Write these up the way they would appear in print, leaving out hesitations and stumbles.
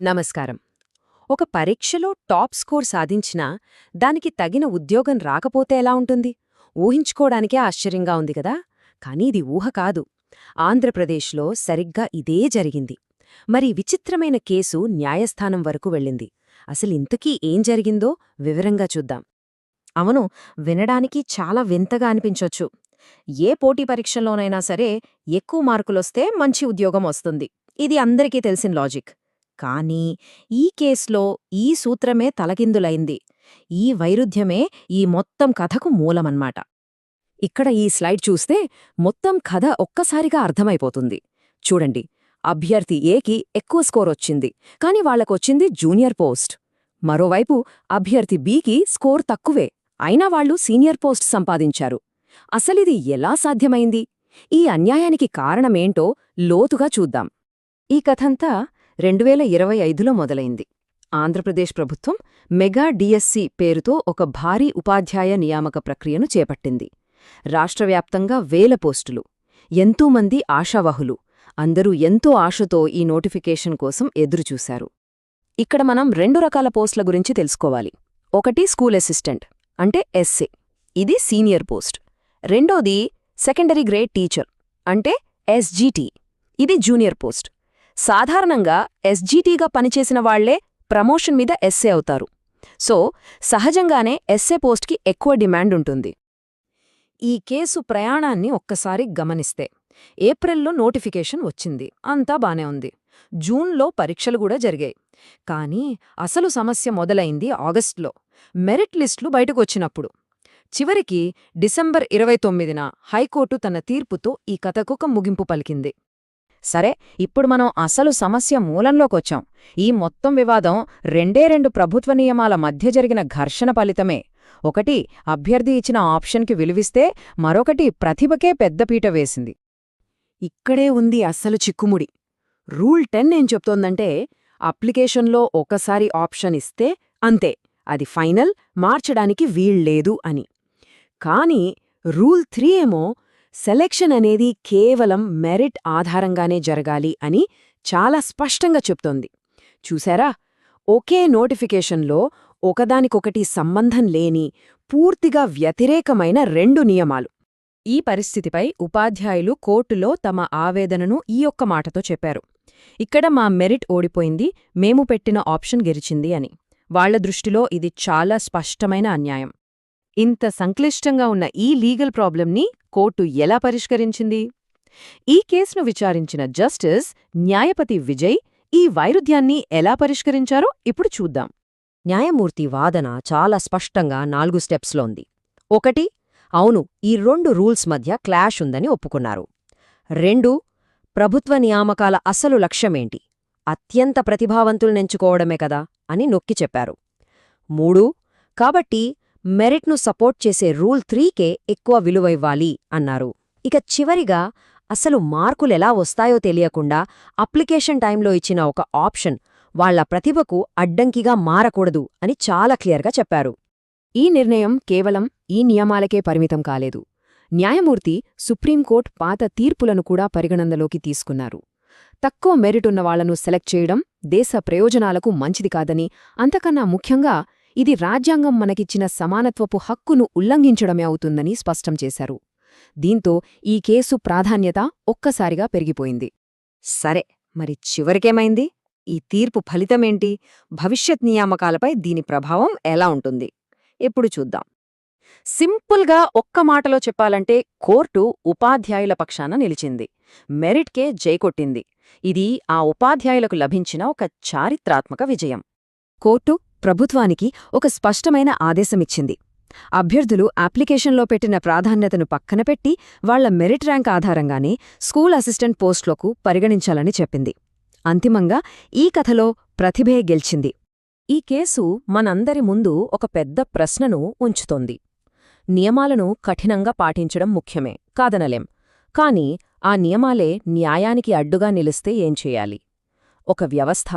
నమస్కారం. ఒక పరీక్షలో టాప్ స్కోర్ సాధించినా దానికి తగిన ఉద్యోగం రాకపోతే ఎలా ఉంటుంది? ఊహించుకోవడానికే ఆశ్చర్యంగా ఉంది కదా. కానీ ఇది ఊహ కాదు. ఆంధ్రప్రదేశ్లో సరిగ్గా ఇదే జరిగింది. మరి విచిత్రమైన కేసు న్యాయస్థానం వరకు వెళ్ళింది. అసలింతకీ ఏం జరిగిందో వివరంగా చూద్దాం. అవును, వినడానికి చాలా వింతగా అనిపించొచ్చు. ఏ పోటీ పరీక్షల్లోనైనా సరే ఎక్కువ మార్కులొస్తే మంచి ఉద్యోగం వస్తుంది. ఇది అందరికీ తెలిసిన లాజిక్. కానీ ఈ కేసులో ఈ సూత్రమే తలకిందులైంది. ఈ వైరుధ్యమే ఈ మొత్తం కథకు మూలమన్మాట. ఇక్కడ ఈ స్లైడ్ చూస్తే మొత్తం కథ ఒక్కసారిగా అర్థమైపోతుంది. చూడండి, అభ్యర్థి ఏకి ఎక్కువ స్కోర్ వచ్చింది, కాని వాళ్లకొచ్చింది జూనియర్ పోస్ట్. మరోవైపు అభ్యర్థి బీకి స్కోర్ తక్కువే, అయినా వాళ్లు సీనియర్ పోస్ట్ సంపాదించారు. అసలిది ఎలా సాధ్యమైంది? ఈ అన్యాయానికి కారణమేంటో లోతుగా చూద్దాం. ఈ కథంతా 2025లో మొదలైంది. ఆంధ్రప్రదేశ్ ప్రభుత్వం మెగా డిఎస్సి పేరుతో ఒక భారీ ఉపాధ్యాయ నియామక ప్రక్రియను చేపట్టింది. రాష్ట్రవ్యాప్తంగా వేల పోస్టులు, ఎంతోమంది ఆశావహులు, అందరూ ఎంతో ఆశతో ఈ నోటిఫికేషన్ కోసం ఎదురుచూశారు. ఇక్కడ మనం 2 రకాల పోస్టుల గురించి తెలుసుకోవాలి. ఒకటి స్కూల్ అసిస్టెంట్, అంటే ఎస్ఏ, ఇది సీనియర్ పోస్ట్. రెండోది సెకండరీ గ్రేడ్ టీచర్, అంటే ఎస్జీటీ, ఇది జూనియర్ పోస్ట్. సాధారణంగా ఎస్జీటీగా పనిచేసిన వాళ్లే ప్రమోషన్ మీద ఎస్ఏ అవుతారు. సో సహజంగానే ఎస్ఏ పోస్ట్కి ఎక్కువ డిమాండ్ ఉంటుంది. ఈ కేసు ప్రయాణాన్ని ఒక్కసారి గమనిస్తే ఏప్రిల్లో నోటిఫికేషన్ వచ్చింది, అంతా బానే ఉంది. జూన్లో పరీక్షలు కూడా జరిగాయి. కానీ అసలు సమస్య మొదలైంది ఆగస్టులో, మెరిట్ లిస్టులు బయటకొచ్చినప్పుడు. చివరికి డిసెంబర్ 29న హైకోర్టు తన తీర్పుతో ఈ కథకొక ముగింపు పలికింది. సరే, ఇప్పుడు మనం అసలు సమస్య మూలంలోకొచ్చాం. ఈ మొత్తం వివాదం 2 ప్రభుత్వ నియమాల మధ్య జరిగిన ఘర్షణ ఫలితమే. ఒకటి అభ్యర్థి ఇచ్చిన ఆప్షన్కి విలువిస్తే, మరొకటి ప్రతిభకే పెద్దపీట వేసింది. ఇక్కడే ఉంది అస్సలు చిక్కుముడి. రూల్ 10 ఏం చెప్తోందంటే, అప్లికేషన్లో ఒకసారి ఆప్షన్ ఇస్తే అంతే, అది ఫైనల్, మార్చడానికి వీల్లేదు అని. కానీ రూల్ 3 ఏమో సెలెక్షన్ అనేది కేవలం మెరిట్ ఆధారంగానే జరగాలి అని చాలా స్పష్టంగా చెప్తోంది. చూశారా, ఒకే నోటిఫికేషన్లో ఒకదానికొకటి సంబంధం లేని, పూర్తిగా వ్యతిరేకమైన 2 నియమాలు. ఈ పరిస్థితిపై ఉపాధ్యాయులు కోర్టులో తమ ఆవేదనను ఈ ఒక్క మాటతో చెప్పారు: ఇక్కడ మా మెరిట్ ఓడిపోయింది, మేము పెట్టిన ఆప్షన్ గెలిచింది అని. వాళ్ల దృష్టిలో ఇది చాలా స్పష్టమైన అన్యాయం. ఇంత సంక్లిష్టంగా ఉన్న ఈ లీగల్ ప్రాబ్లంని కోర్టు ఎలా పరిష్కరించింది? ఈ కేసును విచారించిన జస్టిస్ న్యాయపతి విజయ్ ఈ వైరుధ్యాన్ని ఎలా పరిష్కరించారో ఇప్పుడు చూద్దాం. న్యాయమూర్తి వాదన చాలా స్పష్టంగా 4 స్టెప్స్లో ఉంది. 1, అవును, ఈ 2 రూల్స్ మధ్య క్లాష్ ఉందని ఒప్పుకున్నారు. 2, ప్రభుత్వ నియామకాల అసలు లక్ష్యమేంటి? అత్యంత ప్రతిభావంతుల్నెంచుకోవడమే కదా అని నొక్కి చెప్పారు. 3, కాబట్టి మెరిట్ను సపోర్ట్ చేసే రూల్ 3కే ఎక్కువ విలువ ఇవ్వాలి అన్నారు. ఇక చివరిగా, అసలు మార్కులెలా వస్తాయో తెలియకుండా అప్లికేషన్ టైంలో ఇచ్చిన ఒక ఆప్షన్ వాళ్ల ప్రతిభకు అడ్డంకిగా మారకూడదు అని చాలా క్లియర్గా చెప్పారు. ఈ నిర్ణయం కేవలం ఈ నియమాలకే పరిమితం కాలేదు. న్యాయమూర్తి సుప్రీంకోర్టు పాత తీర్పులను కూడా పరిగణనలోకి తీసుకున్నారు. తక్కువ మెరిటున్న వాళ్లను సెలెక్ట్ చేయడం దేశ ప్రయోజనాలకు మంచిది కాదని, అంతకన్నా ముఖ్యంగా ఇది రాజ్యాంగం మనకిచ్చిన సమానత్వపు హక్కును ఉల్లంఘించడమే అవుతుందని స్పష్టం చేశారు. దీంతో ఈ కేసు ప్రాధాన్యత ఒక్కసారిగా పెరిగిపోయింది. సరే, మరి చివరికేమైంది? ఈ తీర్పు ఫలితమేంటి? భవిష్యత్ నియామకాలపై దీని ప్రభావం ఎలా ఉంటుంది? ఇప్పుడు చూద్దాం. సింపుల్గా ఒక్క మాటలో చెప్పాలంటే, కోర్టు ఉపాధ్యాయుల పక్షాన నిలిచింది, మెరిట్కే జైకొట్టింది. ఇది ఆ ఉపాధ్యాయులకు లభించిన ఒక చారిత్రాత్మక విజయం. కోర్టు ప్రభుత్వానికి ఒక స్పష్టమైన ఆదేశమిచ్చింది. అభ్యర్థులు అప్లికేషన్లో పెట్టిన ప్రాధాన్యతను పక్కనపెట్టి వాళ్ల మెరిట్ ర్యాంక్ ఆధారంగానే స్కూల్ అసిస్టెంట్ పోస్టులకు పరిగణించాలని చెప్పింది. అంతిమంగా ఈ కథలో ప్రతిభే గెలిచింది. ఈ కేసు మనందరి ముందు ఒక పెద్ద ప్రశ్నను ఉంచుతోంది. నియమాలను కఠినంగా పాటించడం ముఖ్యమే, కాదనలేం. కాని ఆ నియమాలే న్యాయానికి అడ్డుగా నిలిస్తే ఏం చేయాలి? ఒక వ్యవస్థ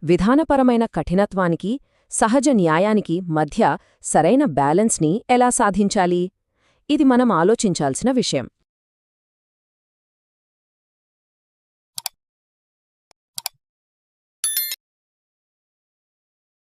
విధానపరమైన కఠినత్వానికి, సహజ న్యాయానికి మధ్య సరైన బ్యాలెన్స్ని ఎలా సాధించాలి? ఇది మనం ఆలోచించాల్సిన విషయం.